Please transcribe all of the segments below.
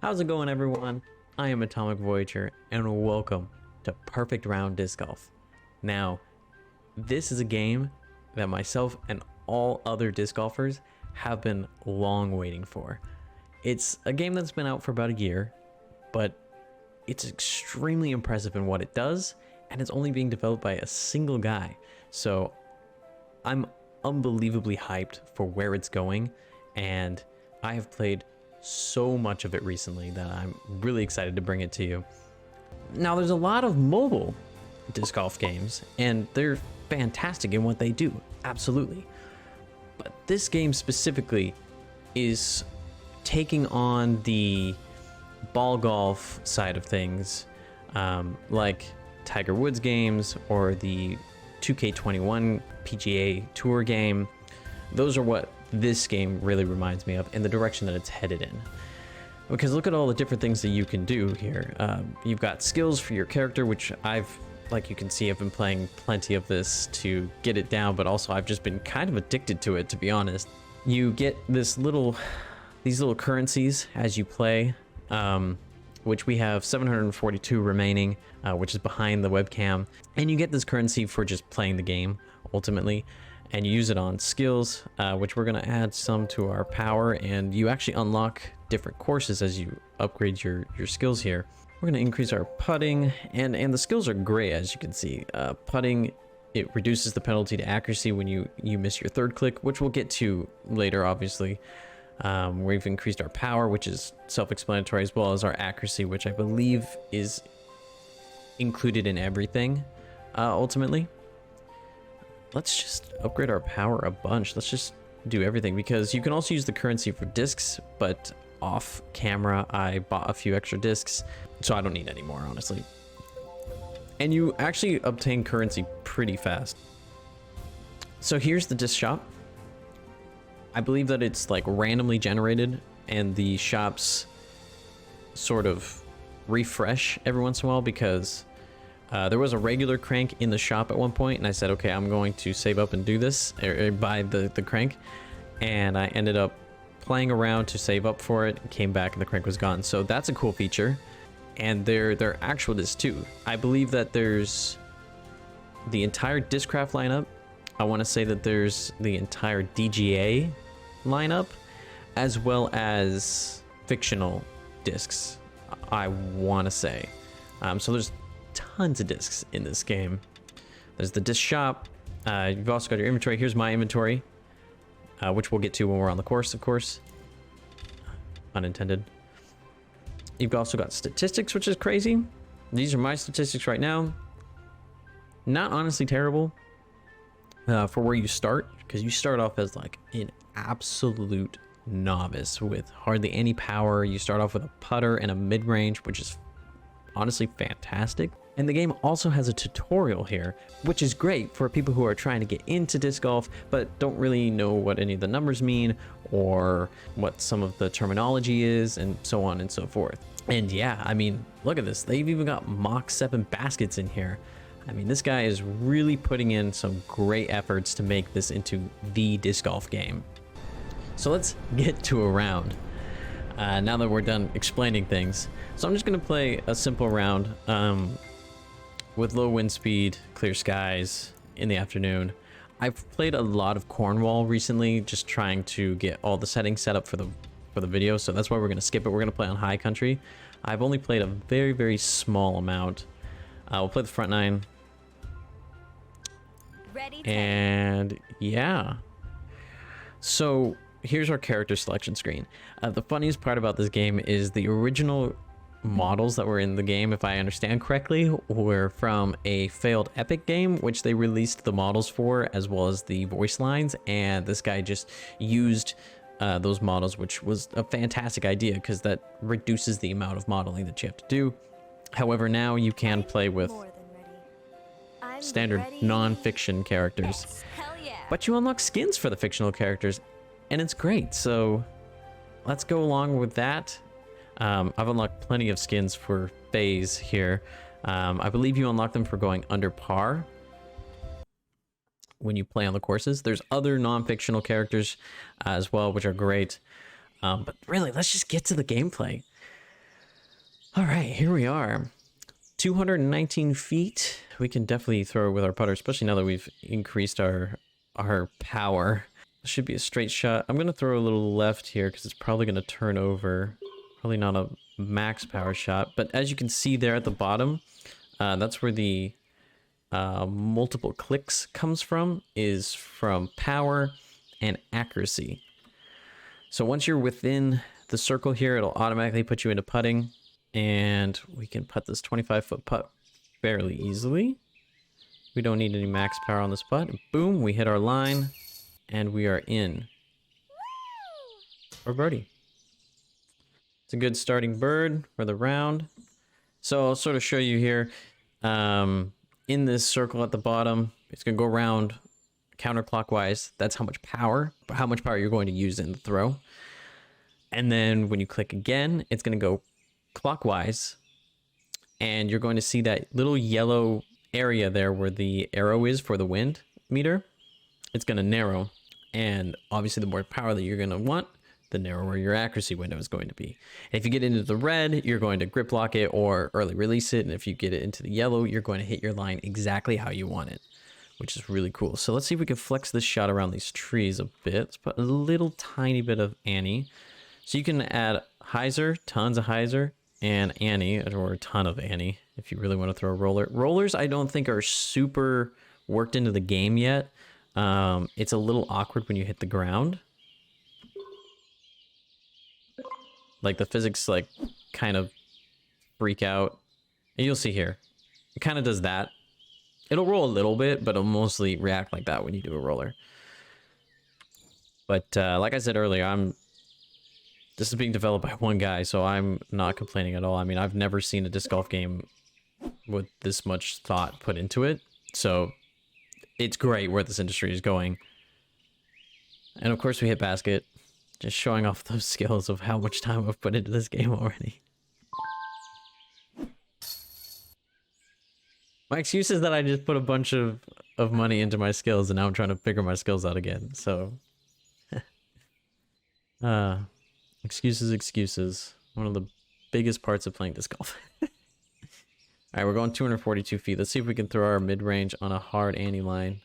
How's it going, everyone? I am Atomic Voyager, and welcome to Perfect Round Disc Golf. Now, this is a game that myself and all other disc golfers have been long waiting for. It's a game that's been out for about a year, but it's extremely impressive in what it does, and it's only being developed by a single guy. So I'm unbelievably hyped for where it's going, and I have played so much of it recently that I'm really excited to bring it to you. Now, there's a lot of mobile disc golf games, and they're fantastic in what they do, absolutely. But this game specifically is taking on the ball golf side of things, like Tiger Woods games or the 2K21 PGA Tour game. Those are what this game really reminds me of, in the direction that it's headed in. Because look at all the different things that you can do here. You've got skills for your character, which like you can see, I've been playing plenty of this to get it down, but also I've just been kind of addicted to it, to be honest. You get these little currencies as you play, which we have 742 remaining, which is behind the webcam. And you get this currency for just playing the game, ultimately. And you use it on skills, which we're going to add some to our power, and you actually unlock different courses as you upgrade your skills here. We're going to increase our putting, and the skills are great, as you can see. Putting, it reduces the penalty to accuracy when you miss your third click, which we'll get to later, obviously. We've increased our power, which is self-explanatory, as well as our accuracy, which I believe is included in everything, ultimately. Let's just upgrade our power a bunch. Let's just do everything, because you can also use the currency for discs, but off camera I bought a few extra discs, so I don't need any more, honestly. And you actually obtain currency pretty fast. So here's the disc shop. I believe that it's like randomly generated, and the shops sort of refresh every once in a while, because there was a regular crank in the shop at one point, and I said, okay, I'm going to save up and do this, or buy the crank. And I ended up playing around to save up for it, came back and the crank was gone. So that's a cool feature. And they're actual discs too. I believe that there's the entire Discraft lineup. I want to say that there's the entire DGA lineup, as well as fictional discs, I want to say. So there's tons of discs in this game. There's the disc shop. You've also got your inventory. Here's my inventory, which we'll get to when we're on the course, of course. Unintended. You've also got statistics, which is crazy. These are my statistics right now. Not honestly terrible for where you start, because you start off as like an absolute novice with hardly any power. You start off with a putter and a mid-range, which is honestly fantastic. And the game also has a tutorial here, which is great for people who are trying to get into disc golf but don't really know what any of the numbers mean, or what some of the terminology is, and so on and so forth. And yeah, I mean, look at this. They've even got Mach 7 baskets in here. I mean, this guy is really putting in some great efforts to make this into the disc golf game. So let's get to a round. Now that we're done explaining things. So I'm just going to play a simple round with low wind speed, clear skies in the afternoon. I've played a lot of Cornwall recently, just trying to get all the settings set up for the video, so that's why we're going to skip it. We're going to play on high country. I've only played a very, very small amount. We'll play the front nine. Ready, and yeah. So here's our character selection screen. The funniest part about this game is the original models that were in the game, if I understand correctly, were from a failed Epic game, which they released the models for, as well as the voice lines, and this guy just used those models, which was a fantastic idea, because that reduces the amount of modeling that you have to do. However, now you can play with standard non-fiction characters, but you unlock skins for the fictional characters, and it's great. So let's go along with that. I've unlocked plenty of skins for FaZe here. I believe you unlock them for going under par when you play on the courses. There's other non-fictional characters as well, which are great. But really, let's just get to the gameplay. All right, here we are. 219 feet. We can definitely throw it with our putter, especially now that we've increased our power. This should be a straight shot. I'm going to throw a little left here because it's probably going to turn over. Probably not a max power shot, but as you can see there at the bottom, that's where the multiple clicks comes from, is from power and accuracy. So once you're within the circle here, it'll automatically put you into putting, and we can putt this 25-foot putt fairly easily. We don't need any max power on this putt. Boom, we hit our line, and we are in for birdie. It's a good starting bird for the round. So I'll sort of show you here. In this circle at the bottom, it's going to go around counterclockwise. That's how much power you're going to use in the throw. And then when you click again, it's going to go clockwise. And you're going to see that little yellow area there where the arrow is for the wind meter. It's going to narrow. And obviously the more power that you're going to want, the narrower your accuracy window is going to be. And if you get into the red, you're going to grip lock it or early release it. And if you get it into the yellow, you're going to hit your line exactly how you want it, which is really cool. So let's see if we can flex this shot around these trees a bit. Let's put a little tiny bit of Annie. So you can add hyzer, tons of hyzer, and Annie, or a ton of Annie, if you really want to throw a roller. Rollers, I don't think are super worked into the game yet. It's a little awkward when you hit the ground. Like the physics like kind of freak out. And you'll see here. It kind of does that. It'll roll a little bit, but it'll mostly react like that when you do a roller. But like I said earlier, this is being developed by one guy, so I'm not complaining at all. I mean, I've never seen a disc golf game with this much thought put into it. So it's great where this industry is going. And of course we hit basket. Just showing off those skills of how much time I've put into this game already. My excuse is that I just put a bunch of money into my skills and now I'm trying to figure my skills out again. So, excuses. One of the biggest parts of playing disc golf. All right, we're going 242 feet. Let's see if we can throw our mid-range on a hard Annie line.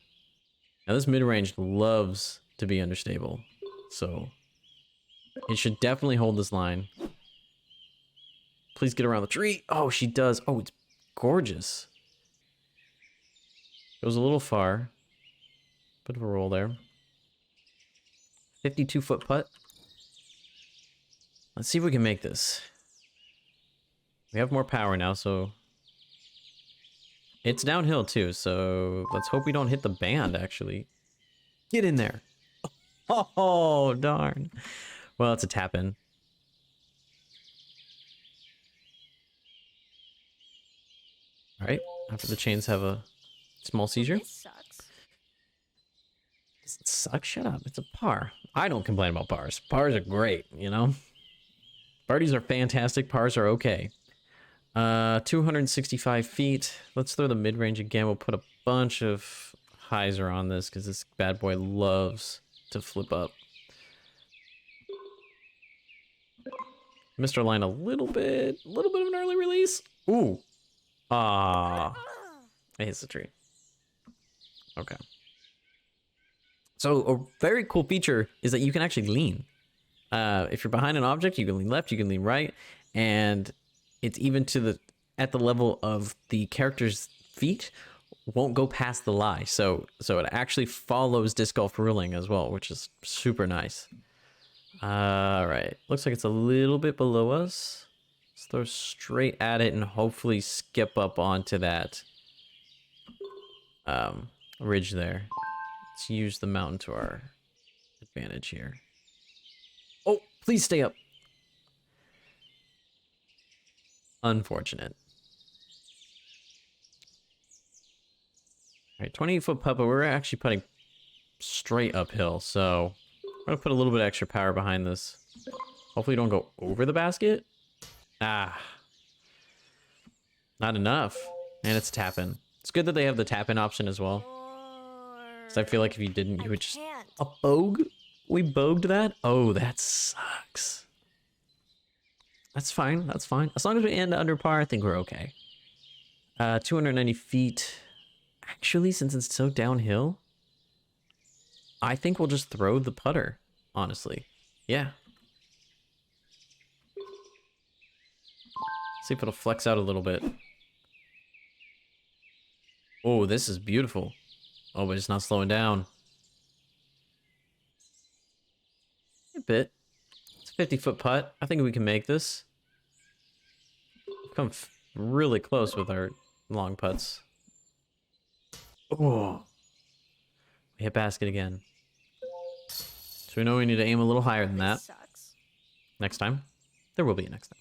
Now this mid-range loves to be understable. So it should definitely hold this line. Please get around the tree. Oh, she does. Oh, it's gorgeous. Goes a little far. Bit of a roll there. 52-foot putt. Let's see if we can make this. We have more power now, so it's downhill too, so let's hope we don't hit the band, actually. Get in there. Oh, darn. Well, it's a tap in. All right, after the chains have a small seizure. This sucks. Does it suck? Shut up. It's a par. I don't complain about pars. Pars are great, you know? Birdies are fantastic. Pars are okay. 265 feet. Let's throw the mid-range again. We'll put a bunch of hyzer on this because this bad boy loves to flip up. Missed our line a little bit of an early release. Ooh. Ah. It hits the tree. Okay. So a very cool feature is that you can actually lean. If you're behind an object, you can lean left, you can lean right, and it's even at the level of the character's feet won't go past the lie. So it actually follows disc golf ruling as well, which is super nice. All right, looks like it's a little bit below us. Let's throw straight at it and hopefully skip up onto that ridge there. Let's use the mountain to our advantage here. Oh, please stay up. Unfortunate. All right, 28-foot putt, but we're actually putting straight uphill, so I'm gonna put a little bit extra power behind this. Hopefully don't go over the basket. Ah. Not enough. And it's tap-in. It's good that they have the tap-in option as well. Because I feel like if you didn't, you would just... A bogue? We bogued that? Oh, that sucks. That's fine. That's fine. As long as we end under par, I think we're okay. 290 feet. Actually, since it's so downhill, I think we'll just throw the putter, honestly. Yeah. See if it'll flex out a little bit. Oh, this is beautiful. Oh, but it's not slowing down. A bit. It's a 50-foot putt. I think we can make this. We've come really close with our long putts. Oh. We hit basket again. So we know we need to aim a little higher than that. Sucks. Next time. There will be a next time.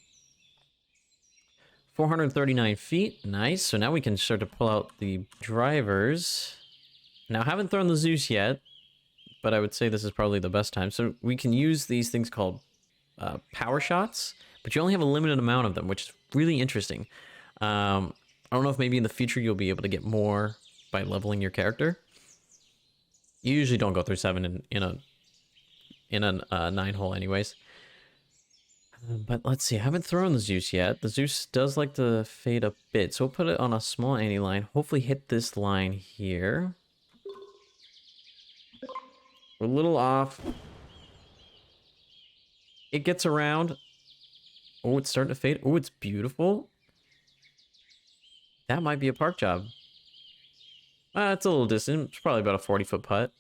439 feet. Nice. So now we can start to pull out the drivers. Now, I haven't thrown the Zeus yet, but I would say this is probably the best time. So we can use these things called power shots, but you only have a limited amount of them, which is really interesting. I don't know if maybe in the future you'll be able to get more by leveling your character. You usually don't go through 7 in a 9-hole anyways. But let's see, I haven't thrown the Zeus yet. The Zeus does like to fade a bit, so we'll put it on a small ante line. Hopefully hit this line here. We're a little off. It gets around. Oh, it's starting to fade. Oh, it's beautiful. That might be a park job. It's a little distant. It's probably about a 40-foot putt.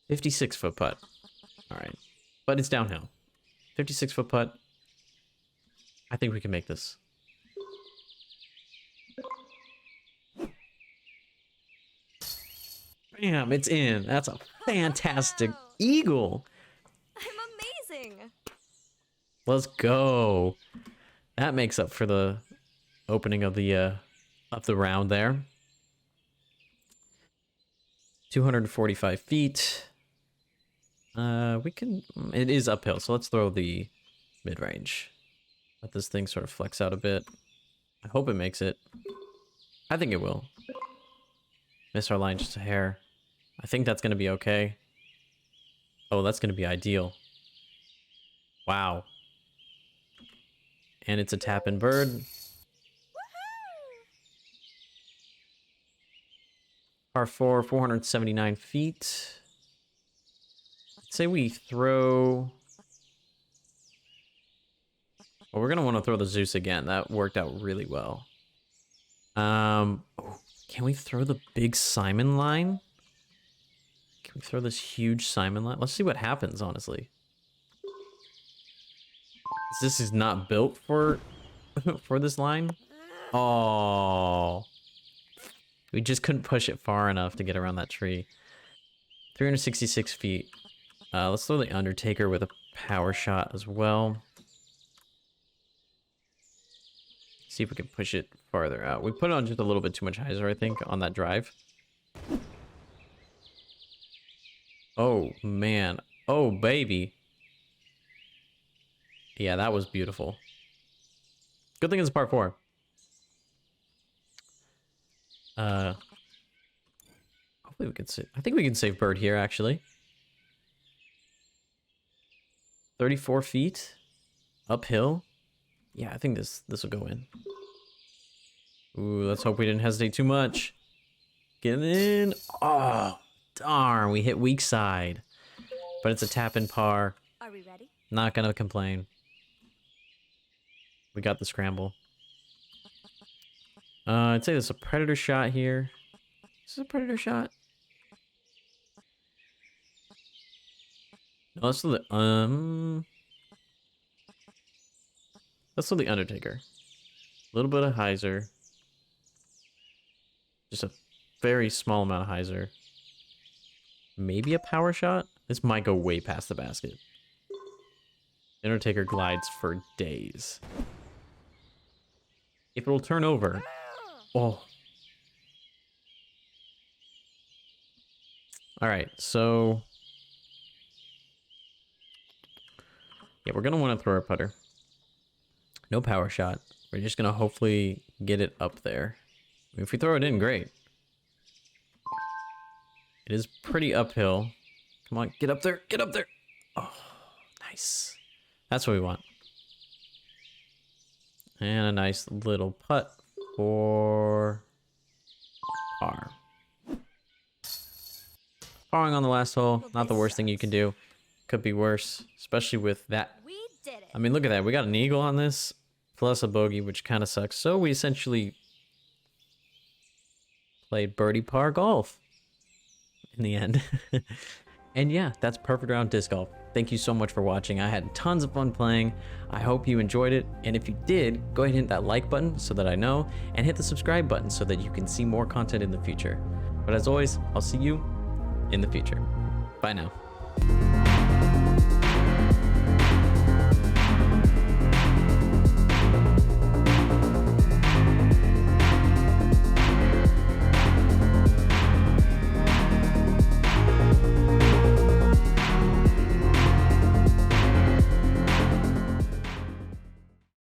56-foot putt. All right. But it's downhill. 56-foot putt. I think we can make this. Bam, it's in. That's a fantastic eagle. I'm amazing. Let's go. That makes up for the opening of the round there. 245 feet. We can... It is uphill, so let's throw the mid-range. Let this thing sort of flex out a bit. I hope it makes it. I think it will. Miss our line just a hair. I think that's going to be okay. Oh, that's going to be ideal. Wow. And it's a tap-in bird. Par 4, 479 feet. I'd say we throw... Well, we're going to want to throw the Zeus again. That worked out really well. Oh, can we throw the big Simon line? Can we throw this huge Simon line? Let's see what happens, honestly. This is not built for for this line. Oh. We just couldn't push it far enough to get around that tree. 366 feet. Let's throw the Undertaker with a power shot as well. See if we can push it farther out. We put it on just a little bit too much hyzer, I think, on that drive. Oh, man. Oh, baby. Yeah, that was beautiful. Good thing it's part 4. Hopefully we can save... I think we can save bird here, actually. 34 feet. Uphill. Yeah, I think this will go in. Ooh, let's hope we didn't hesitate too much. Get in. Oh, darn. We hit weak side. But it's a tap-in par. Are we ready? Not gonna complain. We got the scramble. I'd say there's a predator shot here. Is this a predator shot? No, let's do the let's do the Undertaker. A little bit of hyzer. Just a very small amount of hyzer. Maybe a power shot? This might go way past the basket. Undertaker glides for days. If it'll turn over. Oh. Alright, so... Yeah, we're going to want to throw our putter. No power shot. We're just going to hopefully get it up there. I mean, if we throw it in, great. It is pretty uphill. Come on, get up there. Get up there. Oh, nice. That's what we want. And a nice little putt for par. Parring on the last hole, not the worst thing you can do. Could be worse, especially with that. We did it. I mean, look at that. We got an eagle on this, plus a bogey, which kind of sucks. So we essentially played birdie par golf in the end. And yeah, that's Perfect Round Disc Golf. Thank you so much for watching. I had tons of fun playing. I hope you enjoyed it. And if you did, go ahead and hit that like button so that I know, and hit the subscribe button so that you can see more content in the future. But as always, I'll see you in the future. Bye now.